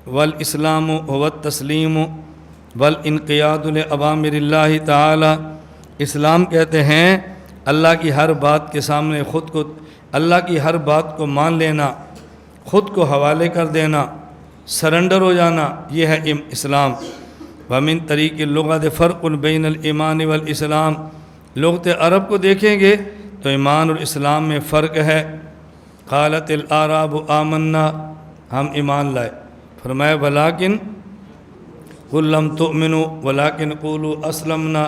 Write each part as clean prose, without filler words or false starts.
والاسلام هو التسلیم والانقیاد لأوامر اللہ تعالی۔ اسلام کہتے ہیں اللہ کی ہر بات کے سامنے خود کو، اللہ کی ہر بات کو مان لینا، خود کو حوالے کر دینا، سرنڈر ہو جانا، یہ ہے اسلام۔ ومن طریق اللغت فرق بین الایمان والاسلام، لغت عرب کو دیکھیں گے تو ایمان اور اسلام میں فرق ہے۔ قالت الاعراب آمنا، ہم ایمان لائے، فرمایا ولیکن قل لم تؤمنوا ولکن قولوا اسلمنا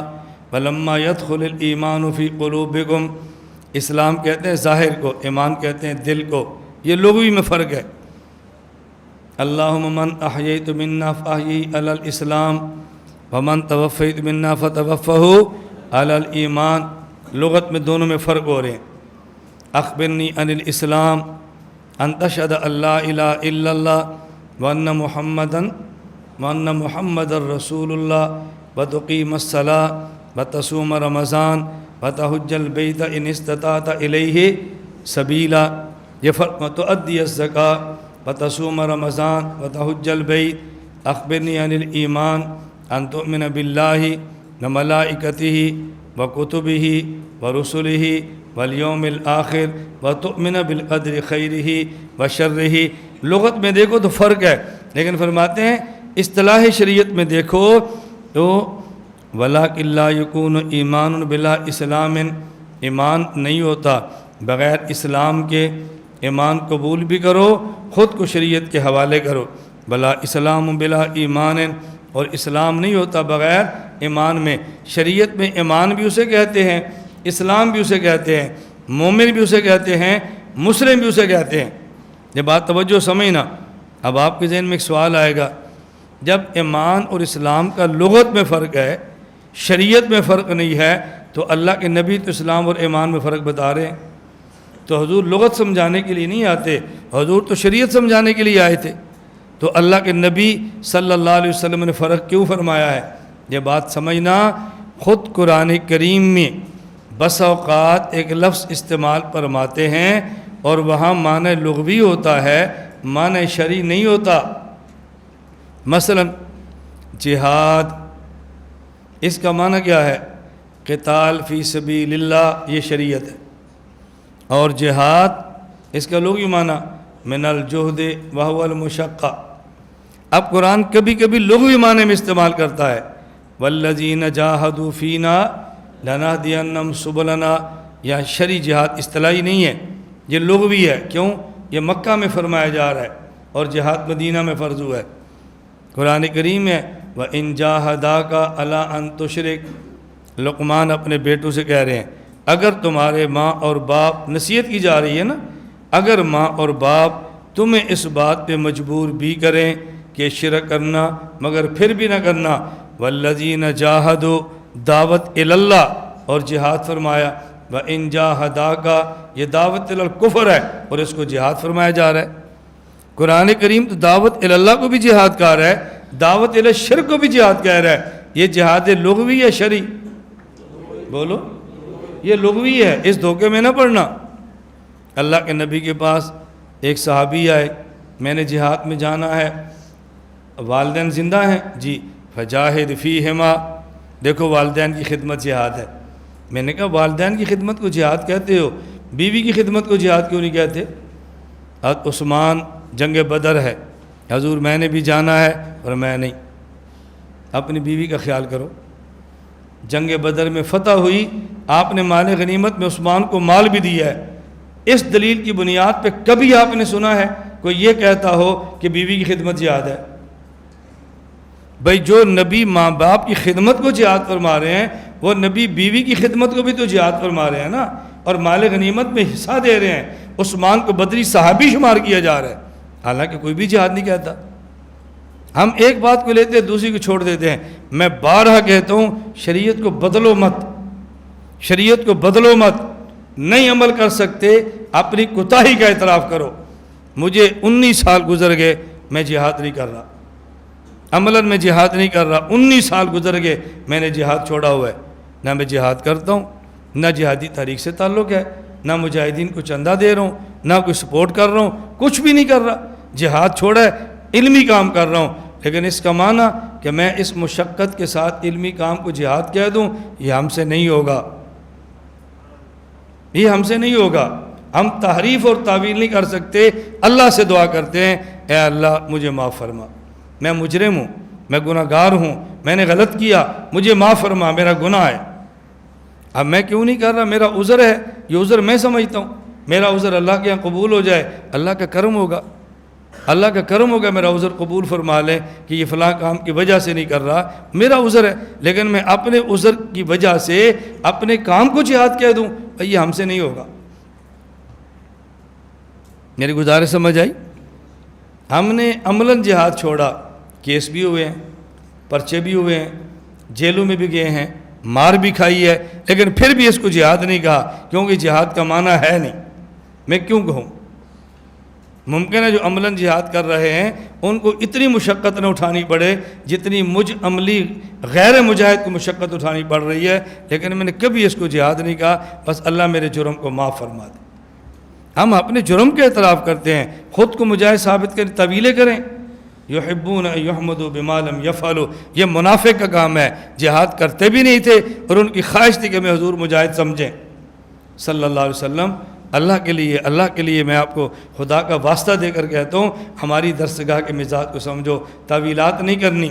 ولما يدخل الایمان فی قلوبکم۔ اسلام کہتے ہیں ظاہر کو، ایمان کہتے ہیں دل کو، یہ لغوی میں فرق ہے۔ اللہم من احییت منا فاحیی علی الاسلام ومن توفیت منا فتوفہ علی الایمان، لغت میں دونوں میں فرق ہو رہے ہیں۔ اخبرنی عن الاسلام ان تشہد ان لا الہ الا اللہ وان محمد رسول اللہ وتقیم الصلاۃ وتصوم رمضان وتحج البیت ان استطعت الیہ سبیلا، یہ فرق، وتؤدی الزکاۃ وتصوم رمضان وتحج البیت۔ اخبرنی عن الایمان ان تؤمن باللہ وملائکتہ وکتبہ ورسلہ والیوم الآخر وتؤمن بالقدر خیرہ وشرہ۔ لغت میں دیکھو تو فرق ہے، لیکن فرماتے ہیں اصطلاح شریعت میں دیکھو تو وَلَٰكِن لَا يَكُونُ ایمان بلا اسلام، ایمان نہیں ہوتا بغیر اسلام کے۔ ایمان قبول بھی کرو، خود کو شریعت کے حوالے کرو۔ بلا اسلام بلا ایمان، اور اسلام نہیں ہوتا بغیر ایمان میں۔ شریعت میں ایمان بھی اسے کہتے ہیں، اسلام بھی اسے کہتے ہیں، مومن بھی اسے کہتے ہیں، مسلم بھی اسے کہتے ہیں۔ یہ بات توجہ سمجھنا۔ اب آپ کے ذہن میں ایک سوال آئے گا، جب ایمان اور اسلام کا لغت میں فرق ہے، شریعت میں فرق نہیں ہے، تو اللہ کے نبی تو اسلام اور ایمان میں فرق بتا رہے ہیں، تو حضور لغت سمجھانے کے لیے نہیں آتے، حضور تو شریعت سمجھانے کے لیے آئے تھے، تو اللہ کے نبی صلی اللہ علیہ وسلم نے فرق کیوں فرمایا ہے؟ یہ بات سمجھنا۔ خود قرآن کریم میں بس اوقات ایک لفظ استعمال فرماتے ہیں اور وہاں معنی لغوی ہوتا ہے، معنی شرعی نہیں ہوتا۔ مثلا جہاد، اس کا معنی کیا ہے؟ قتال فی سبیل اللہ، یہ شریعت ہے۔ اور جہاد، اس کا لغوی معنی من الجہد وہو المشقہ۔ اب قرآن کبھی کبھی لغوی معنی میں استعمال کرتا ہے، والذین جاہدوا فینا لنہدینہم سبلنا، یا شرعی جہاد اصطلاحی نہیں ہے، یہ لغوی ہے۔ کیوں؟ یہ مکہ میں فرمایا جا رہا ہے اور جہاد مدینہ میں فرض ہوا ہے۔ قرآن کریم میں وَإِن جَاهَدَاكَ عَلَىٰ أَن تُشْرِكَ، لقمان اپنے بیٹوں سے کہہ رہے ہیں اگر تمہارے ماں اور باپ، نصیحت کی جا رہی ہے نا، اگر ماں اور باپ تمہیں اس بات پہ مجبور بھی کریں کہ شرک کرنا مگر پھر بھی نہ کرنا، وَالَّذِينَ جَاهَدُوا، دعوت اللہ اور جہاد فرمایا، وَإِن جَاهَدَاكَ، یہ دعوت الکفر ہے اور اس کو جہاد فرمایا جا رہا ہے۔ قرآن کریم تو دعوت اللہ کو بھی جہاد کہہ رہا ہے، دعوت شرک کو بھی جہاد کہہ رہا ہے۔ یہ جہاد لغوی ہے شرعی؟ بولو، یہ لغوی ہے، اس دھوکے میں نہ پڑنا۔ اللہ کے نبی کے پاس ایک صحابی آئے، میں نے جہاد میں جانا ہے، والدین زندہ ہیں؟ جی، فجاہد فیہما، دیکھو والدین کی خدمت جہاد ہے۔ میں نے کہا والدین کی خدمت کو جہاد کہتے ہو، بیوی کی خدمت کو جہاد کیوں نہیں کہتے؟ عثمان جنگ بدر ہے، حضور میں نے بھی جانا ہے، اور میں نہیں۔ اپنی بیوی کا خیال کرو، جنگ بدر میں فتح ہوئی، آپ نے مال غنیمت میں عثمان کو مال بھی دیا ہے، اس دلیل کی بنیاد پہ کبھی آپ نے سنا ہے کوئی یہ کہتا ہو کہ بیوی کی خدمت جہاد ہے؟ بھائی جو نبی ماں باپ کی خدمت کو جہاد فرما رہے ہیں، وہ نبی بیوی کی خدمت کو بھی تو جہاد فرما رہے ہیں نا، اور مال غنیمت میں حصہ دے رہے ہیں۔ عثمان کو بدری صحابی شمار کیا جا رہا ہے، حالانکہ کوئی بھی جہاد نہیں کہتا۔ ہم ایک بات کو لیتے ہیں دوسری کو چھوڑ دیتے ہیں۔ میں بارہا کہتا ہوں شریعت کو بدلو مت، شریعت کو بدلو مت، نہیں عمل کر سکتے اپنی کوتاہی کا اعتراف کرو۔ مجھے 19 سال گزر گئے، میں جہاد نہیں کر رہا، عملاً میں جہاد نہیں کر رہا، 19 سال گزر گئے میں نے جہاد چھوڑا ہوا ہے، نہ میں جہاد کرتا ہوں، نہ جہادی تحریک سے تعلق ہے، نہ مجاہدین کو چندہ دے رہا ہوں، نہ کوئی سپورٹ کر رہا ہوں، کچھ بھی نہیں کر رہا، جہاد چھوڑا ہے۔ علمی کام کر رہا ہوں، لیکن اس کا معنی کہ میں اس مشقت کے ساتھ علمی کام کو جہاد کہہ دوں، یہ ہم سے نہیں ہوگا، یہ ہم سے نہیں ہوگا۔ ہم تحریف اور تعویل نہیں کر سکتے، اللہ سے دعا کرتے ہیں اے اللہ مجھے معاف فرما، میں مجرم ہوں، میں گناہ گار ہوں، میں نے غلط کیا، مجھے معاف فرما، میرا گناہ ہے۔ اب میں کیوں نہیں کر رہا؟ میرا عذر ہے، یہ عذر میں سمجھتا ہوں، میرا عذر اللہ کے یہاں قبول ہو جائے، اللہ کا کرم ہوگا، اللہ کا کرم ہوگا، میرا عذر قبول فرما لے کہ یہ فلاں کام کی وجہ سے نہیں کر رہا، میرا عذر ہے، لیکن میں اپنے عذر کی وجہ سے اپنے کام کو جہاد کہہ دوں، یہ ہم سے نہیں ہوگا۔ میری گزارش سمجھ آئی؟ ہم نے عملاً جہاد چھوڑا، کیس بھی ہوئے ہیں، پرچے بھی ہوئے ہیں، جیلوں میں بھی گئے ہیں، مار بھی کھائی ہے، لیکن پھر بھی اس کو جہاد نہیں کہا، کیونکہ جہاد کا معنی ہے نہیں۔ میں کیوں کہوں؟ ممکن ہے جو عملاً جہاد کر رہے ہیں ان کو اتنی مشقت نہ اٹھانی پڑے جتنی مجھ عملی غیر مجاہد کو مشقت اٹھانی پڑ رہی ہے، لیکن میں نے کبھی اس کو جہاد نہیں کہا، بس اللہ میرے جرم کو معاف فرما دے۔ ہم اپنے جرم کے اعتراف کرتے ہیں، خود کو مجاہد ثابت کریں، طویلیں کریں۔ یحبون ان یحمدوا بما لم یفعلوا، یہ منافق کا کام ہے، جہاد کرتے بھی نہیں تھے اور ان کی خواہش تھی کہ میں حضور مجاہد سمجھیں صلی اللہ علیہ وسلم۔ اللہ کے لیے میں آپ کو خدا کا واسطہ دے کر کہتا ہوں، ہماری درسگاہ کے مزاج کو سمجھو، تعویلات نہیں کرنی۔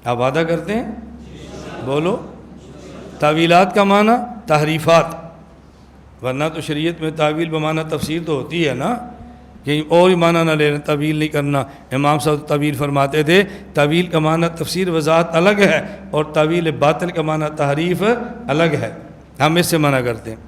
آپ وعدہ کرتے ہیں؟ بولو۔ تعویلات کا معنی تحریفات، ورنہ تو شریعت میں تعویل بمعنی تفسیر تو ہوتی ہے نا، کہ اور ہی معنی نہ لینا، تعویل نہیں کرنا۔ امام صاحب تعویل فرماتے تھے، تعویل کا معنی تفسیر وضاحت الگ ہے اور تعویل باطل کا معنی تحریف الگ ہے، ہم اس سے منع کرتے ہیں۔